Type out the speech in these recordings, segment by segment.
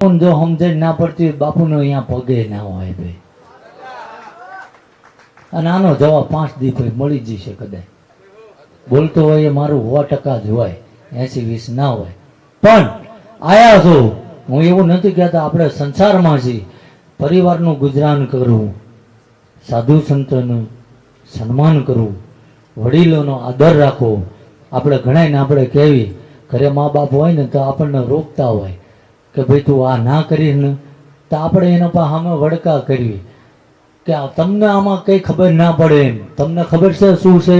જો સમજણ ના પડતી બાપુનો અહીંયા પગે ના હોય ભાઈ. અને આનો જવાબ 5 દી પછી મળી જશે કદાચ. બોલતો હોય એ મારું 100% જ હોય, 80-20 ના હોય. પણ આયા છો, હું એવું નથી કહેતા આપણે સંસારમાં છીએ, પરિવારનું ગુજરાન કરવું, સાધુ સંતોનું સન્માન કરવું, વડીલોનો આદર રાખવો. આપણે ઘણાને આપણે કહેવી, ઘરે મા બાપ હોય ને તો આપણને રોકતા હોય કે ભાઈ તું આ ના કરીશ ને, તો આપણે એના પર સામે વડકા કરવી કે તમને આમાં કંઈ ખબર ના પડે એમ. તમને ખબર છે શું છે?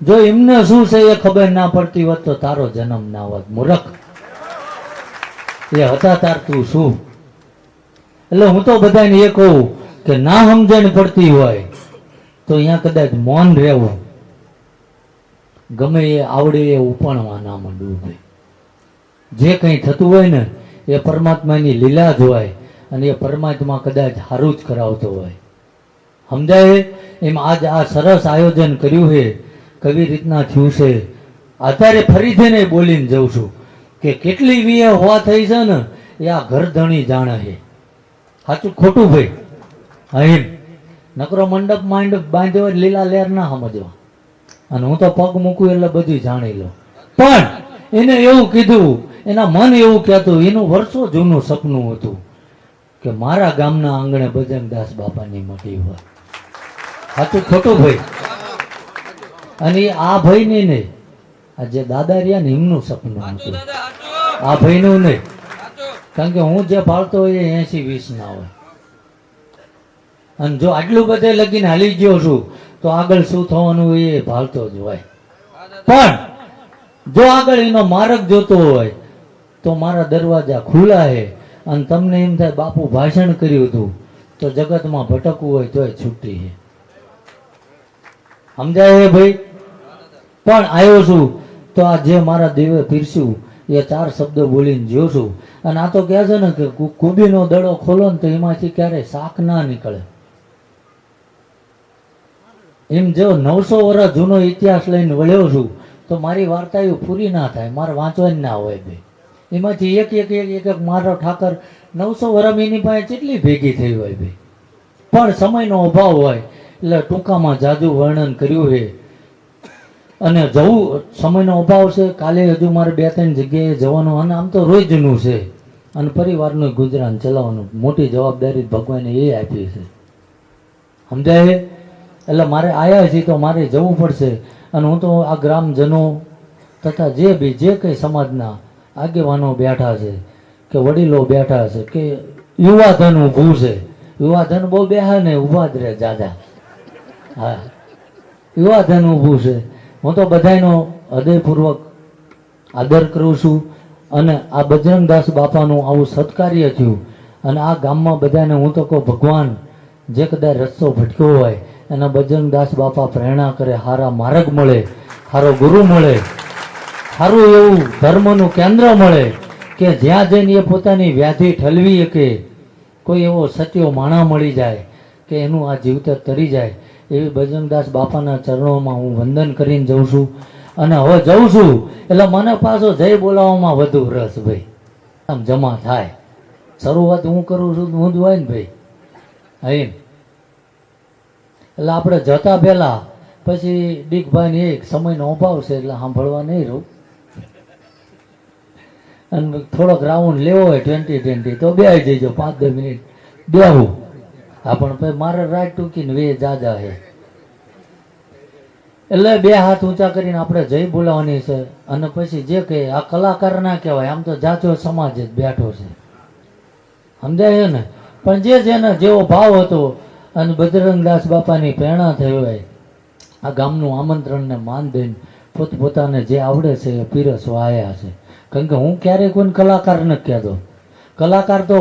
જો એમને શું છે એ ખબર ના પડતી હોત તો તારો જન્મ ના હોત મૂર્ખ. એ હતા તાર તું શું? એટલે હું તો બધાને એ કહું કે ના સમજણ પડતી હોય તો અહીંયા કદાચ મૌન રહેવું, ગમે એ આવડે એ ઉપણવા ના માંડવું ભાઈ. જે કંઈ થતું હોય ને એ પરમાત્માની લીલા જ હોય, અને એ પરમાત્મા કદાચ સારું જ કરાવતો હોય. સમજાય? એમ આજ આ સરસ આયોજન કર્યું છે, કેવી રીતના થયું છે. અત્યારે ફરીથી ને બોલીને જઉં છું કે કેટલી વીએ હોવા થઈ છે ને એ આ ઘરધણી જાણે છે. સાચું ખોટું ભાઈ? હા એમ. નકરો મંડપ બાંધ્યો હોય લીલા લેર ના સમજવા, અને હું તો પગ મૂકું એટલે બધું જાણી લો. પણ એને એવું કીધું, એના મન એવું કહેતું, એનું વર્ષો જૂનું સપનું હતું કે મારા ગામના આંગણે બજરંગદાસ બાપાની મઢી હોય. સાચું ખોટું ભાઈ? અને આ ભાઈ ને નહીં, આ જે દાદા રહ્યા ને એમનું સપનું હતું, આ ભાઈનું નહીં. કારણ કે હું જે ભાળતો હોય એ 80-20 ના હોય. અને જો આટલું બધે લગીને હાલી ગયો છું તો આગળ શું થવાનું હોય એ ભાળતો જ હોય. પણ જો આગળ એનો માર્ગ જોતો હોય તો મારા દરવાજા ખુલ્લા છે. અને તમને એમ થાય બાપુ ભાષણ કર્યું હતું તો જગતમાં ભટકવું હોય તોય છૂટી છે. સમજાય ભાઈ? પણ આવ્યો છું તો આ જે મારા દેવે પીરસ્યું એ 4 શબ્દો બોલીને જ્યો છું. અને આ તો કહે છે ને કે કુબીનો દડો ખોલો ને તો એમાંથી ક્યારેય શાક ના નીકળે. એમ જો 900 વર્ષ જૂનો ઇતિહાસ લઈને વળ્યો છું તો મારી વાર્તાઓ પૂરી ના થાય, મારે વાંચવાની ના હોય ભાઈ. એમાંથી એક મારો ઠાકર 900 વર્ષ એની પાસે કેટલી ભેગી થઈ હોય ભાઈ. પણ સમયનો અભાવ હોય એટલે ટૂંકામાં જાજુ વર્ણન કર્યું છે. અને જવું, સમયનો અભાવ છે, કાલે હજુ મારે 2-3 જગ્યાએ જવાનું, અને આમ તો રોજનું છે. અને પરિવારનું ગુજરાન ચલાવવાનું મોટી જવાબદારી ભગવાને એ આપી છે. સમજાય? એટલે મારે આયા છીએ તો મારે જવું પડશે. અને હું તો આ ગ્રામજનો તથા જે કંઈ સમાજના આગેવાનો બેઠા છે કે વડીલો બેઠા છે કે યુવાધન ઊભું છે, યુવાધન બહુ બેહા ને ઊભા જ રહે જાજા. હા, યુવાધન ઊભું છે. હું તો બધાનો હૃદયપૂર્વક આદર કરું છું. અને આ બજરંગદાસ બાપાનું આવું સત્કાર્ય થયું, અને આ ગામમાં બધાને હું તો કહું ભગવાન જે કદાચ રસ્તો ભટક્યો હોય એના બજરંગદાસ બાપા પ્રેરણા કરે, સારા માર્ગ મળે, સારો ગુરુ મળે, સારું એવું ધર્મનું કેન્દ્ર મળે કે જ્યાં જઈને એ પોતાની વ્યાધિ ઠલવી શકે, કોઈ એવો સત્યો માણા મળી જાય કે એનું આ જીવતર તરી જાય. એવી બજરંગદાસ બાપાના ચરણોમાં હું વંદન કરીને જઉં છું. અને હવે જઉં છું એટલે મને પાછો જય બોલાવવામાં વધુ રસ ભાઈ. આમ જમા થાય. શરૂઆત હું કરું છું હું જ હોય ને ભાઈ. એમ એટલે આપણે જતા પહેલા પછી દીકભાઈ એક સમયનો અભાવ છે એટલે સાંભળવા નહીં રહું. અને થોડોક રાઉન્ડ લેવો હોય 20-20 તો બેસી જજો, 5-10 મિનિટ બેહું. હા, પણ ભાઈ મારે રાત ટૂંકીને વે જાજા છે એટલે 2 હાથ ઊંચા કરીને આપણે જય બોલાવવાની છે. અને પછી જે કે આ કલાકાર ના કહેવાય, આમ તો જાચો સમાજ જ બેઠો છે. સમજાય ને? પણ જેને જેવો ભાવ હતો અને બજરંગદાસ બાપાની પ્રેરણા થઈ હોય, આ ગામનું આમંત્રણને માન દઈને પોતપોતાને જે આવડે છે એ પીરસવા આવ્યા છે. કારણ કે હું ક્યારેય કોઈ કલાકાર નથી કહેતો. કલાકાર તો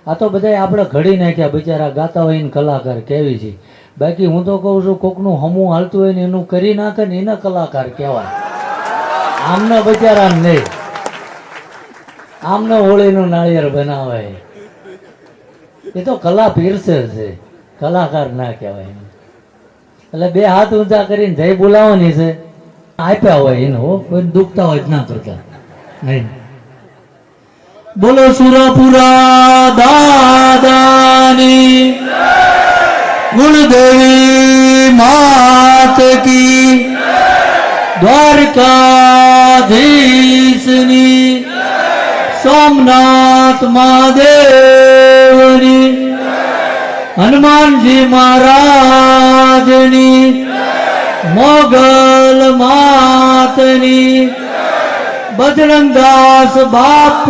આ તો બધા આપણે ઘડી નાખ્યા, બિચારા ગાતા હોય ને કલાકાર કેવી છે. બાકી હું તો કહું છું કોકનું હમું હાલતું હોય ને એનું કરી નાખે ને એને કલાકાર કહેવાય. આમને બિચારા નહીં, આમને હોળીનું નાળિયેર બનાવે એ તો કલા પીરસે છે, કલાકાર ના કહેવાય. એટલે 2 હાથ ઊંચા કરીને જય બોલાવવાની છે. આપ્યા હોય એને, કોઈ દુખતા હોય ના કરતા નહીં. બોલો સુરપુરા દાદાની ગુણદેવી માત કી દ્વારકાધીશની સોમનાથ મહાદેવની હનુમાનજી મહારાજની મોગલ માતની બજરંગદાસ બાપ